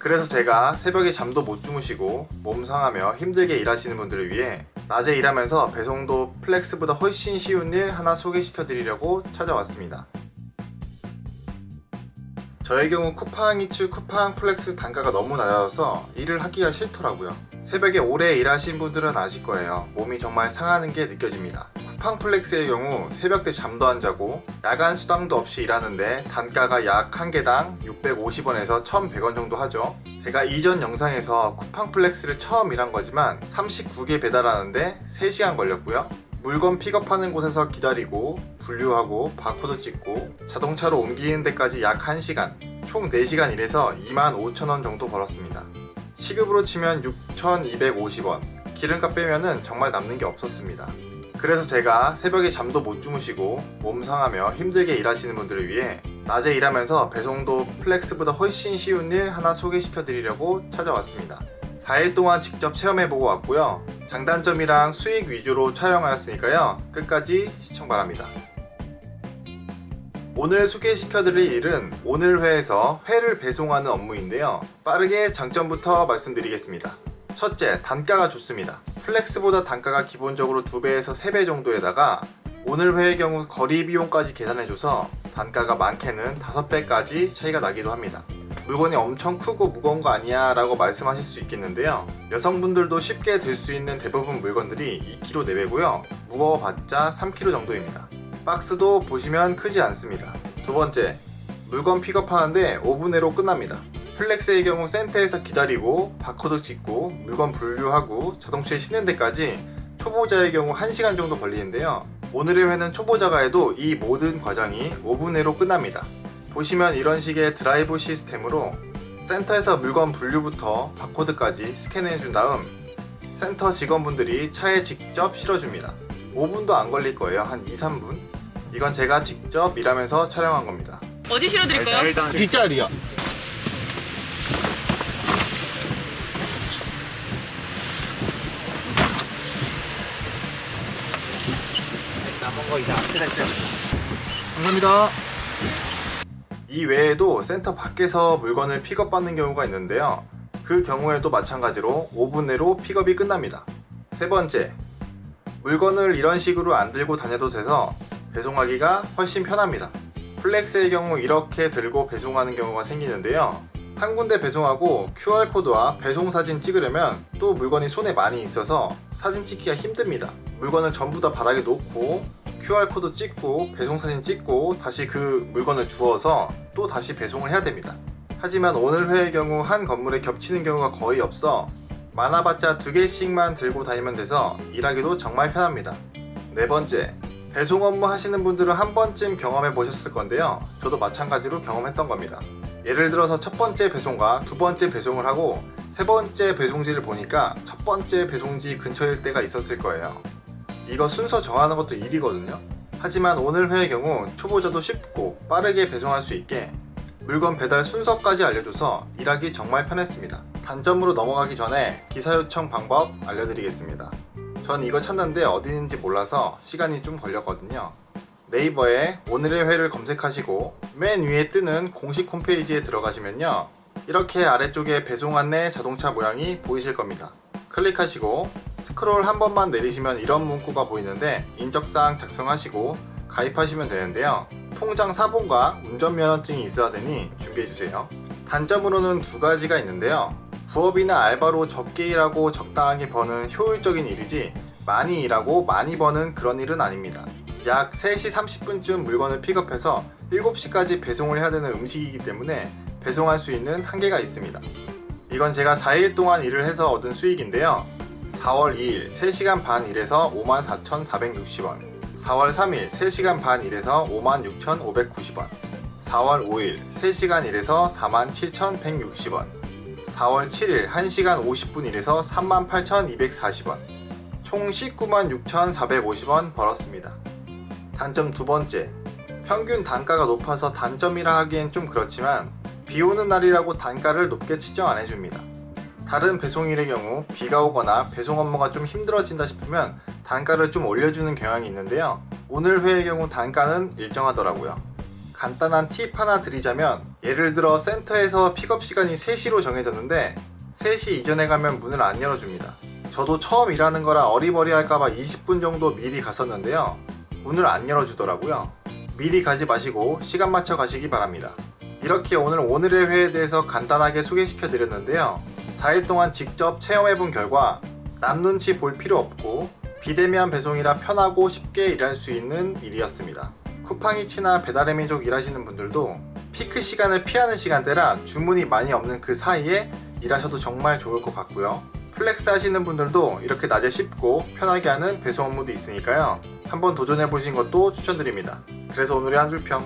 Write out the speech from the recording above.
그래서 제가 새벽에 잠도 못 주무시고 몸 상하며 힘들게 일하시는 분들을 위해 낮에 일하면서 배송도 플렉스보다 훨씬 쉬운 일 하나 소개시켜 드리려고 찾아왔습니다. 저의 경우 쿠팡 이츠, 쿠팡 플렉스 단가가 너무 낮아서 일을 하기가 싫더라고요. 새벽에 오래 일하신 분들은 아실 거예요. 몸이 정말 상하는 게 느껴집니다. 쿠팡 플렉스의 경우 새벽 때 잠도 안 자고 야간 수당도 없이 일하는데 단가가 약 한 개당 650원에서 1100원 정도 하죠. 제가 이전 영상에서 쿠팡 플렉스를 처음 일한 거지만 39개 배달하는데 3시간 걸렸고요. 물건 픽업하는 곳에서 기다리고 분류하고 바코드 찍고 자동차로 옮기는 데까지 약 1시간, 총 4시간 일해서 25,000원 정도 벌었습니다. 시급으로 치면 6,250원, 기름값 빼면은 정말 남는 게 없었습니다. 그래서 제가 새벽에 잠도 못 주무시고 몸 상하며 힘들게 일하시는 분들을 위해 낮에 일하면서 배송도 플렉스보다 훨씬 쉬운 일 하나 소개시켜 드리려고 찾아왔습니다. 4일 동안 직접 체험해보고 왔고요. 장단점이랑 수익 위주로 촬영하였으니까요. 끝까지 시청 바랍니다. 오늘 소개시켜드릴 일은 오늘 회에서 회를 배송하는 업무인데요. 빠르게 장점부터 말씀드리겠습니다. 첫째, 단가가 좋습니다. 플렉스보다 단가가 기본적으로 2배에서 3배 정도에다가 오늘 회의 경우 거리 비용까지 계산해줘서 단가가 많게는 5배까지 차이가 나기도 합니다. 물건이 엄청 크고 무거운 거 아니야 라고 말씀하실 수 있겠는데요. 여성분들도 쉽게 들 수 있는 대부분 물건들이 2kg 내외고요. 무거워봤자 3kg 정도입니다. 박스도 보시면 크지 않습니다. 두 번째, 물건 픽업하는데 5분 내로 끝납니다. 플렉스의 경우 센터에서 기다리고 바코드 찍고 물건 분류하고 자동차에 싣는 데까지 초보자의 경우 1시간 정도 걸리는데요. 오늘의 회는 초보자가 해도 이 모든 과정이 5분 내로 끝납니다. 보시면 이런 식의 드라이브 시스템으로 센터에서 물건 분류부터 바코드까지 스캔해 준 다음 센터 직원분들이 차에 직접 실어줍니다. 5분도 안 걸릴 거예요. 한 2-3분. 이건 제가 직접 일하면서 촬영한 겁니다. 어디 실어드릴까요? 일단 뒷자리요. 남은 거 이제 앞에다 있어요. 감사합니다. 이 외에도 센터 밖에서 물건을 픽업받는 경우가 있는데요. 그 경우에도 마찬가지로 5분 내로 픽업이 끝납니다. 세 번째, 물건을 이런 식으로 안 들고 다녀도 돼서 배송하기가 훨씬 편합니다. 플렉스의 경우 이렇게 들고 배송하는 경우가 생기는데요. 한 군데 배송하고 QR코드와 배송 사진 찍으려면 또 물건이 손에 많이 있어서 사진 찍기가 힘듭니다. 물건을 전부 다 바닥에 놓고 QR코드 찍고 배송 사진 찍고 다시 그 물건을 주워서 또 다시 배송을 해야 됩니다. 하지만 오늘 회의 경우 한 건물에 겹치는 경우가 거의 없어 많아봤자 2개씩만 들고 다니면 돼서 일하기도 정말 편합니다. 네 번째, 배송 업무 하시는 분들은 한 번쯤 경험해 보셨을 건데요. 저도 마찬가지로 경험했던 겁니다. 예를 들어서 첫 번째 배송과 두 번째 배송을 하고 세 번째 배송지를 보니까 첫 번째 배송지 근처일 때가 있었을 거예요. 이거 순서 정하는 것도 일이거든요. 하지만 오늘 회의 경우 초보자도 쉽고 빠르게 배송할 수 있게 물건 배달 순서까지 알려줘서 일하기 정말 편했습니다. 단점으로 넘어가기 전에 기사 요청 방법 알려드리겠습니다. 전 이거 찾는데 어디 있는지 몰라서 시간이 좀 걸렸거든요. 네이버에 오늘의 회를 검색하시고 맨 위에 뜨는 공식 홈페이지에 들어가시면요. 이렇게 아래쪽에 배송 안내 자동차 모양이 보이실 겁니다. 클릭하시고 스크롤 한 번만 내리시면 이런 문구가 보이는데 인적사항 작성하시고 가입하시면 되는데요. 통장 사본과 운전면허증이 있어야 되니 준비해주세요. 단점으로는 2가지가 있는데요. 부업이나 알바로 적게 일하고 적당하게 버는 효율적인 일이지 많이 일하고 많이 버는 그런 일은 아닙니다. 약 3시 30분쯤 물건을 픽업해서 7시까지 배송을 해야 되는 음식이기 때문에 배송할 수 있는 한계가 있습니다. 이건 제가 4일 동안 일을 해서 얻은 수익인데요. 4월 2일 3시간 반 일해서 54,460원, 4월 3일 3시간 반 일해서 56,590원, 4월 5일 3시간 일해서 47,160원, 4월 7일 1시간 50분 일해서 38,240원, 총 196,450원 벌었습니다. 단점 두 번째, 평균 단가가 높아서 단점이라 하기엔 좀 그렇지만 비 오는 날이라고 단가를 높게 측정 안 해줍니다. 다른 배송일의 경우 비가 오거나 배송 업무가 좀 힘들어진다 싶으면 단가를 좀 올려주는 경향이 있는데요. 오늘 회의 경우 단가는 일정하더라고요. 간단한 팁 하나 드리자면, 예를 들어 센터에서 픽업 시간이 3시로 정해졌는데 3시 이전에 가면 문을 안 열어줍니다. 저도 처음 일하는 거라 어리버리할까봐 20분 정도 미리 갔었는데요, 문을 안 열어주더라고요. 미리 가지 마시고 시간 맞춰 가시기 바랍니다. 이렇게 오늘의 회에 대해서 간단하게 소개시켜 드렸는데요, 4일 동안 직접 체험해본 결과 남 눈치 볼 필요 없고 비대면 배송이라 편하고 쉽게 일할 수 있는 일이었습니다. 쿠팡이츠나 배달의민족 일하시는 분들도 피크 시간을 피하는 시간대라 주문이 많이 없는 그 사이에 일하셔도 정말 좋을 것 같고요. 플렉스 하시는 분들도 이렇게 낮에 쉽고 편하게 하는 배송 업무도 있으니까요, 한번 도전해보신 것도 추천드립니다. 그래서 오늘의 한 줄 평.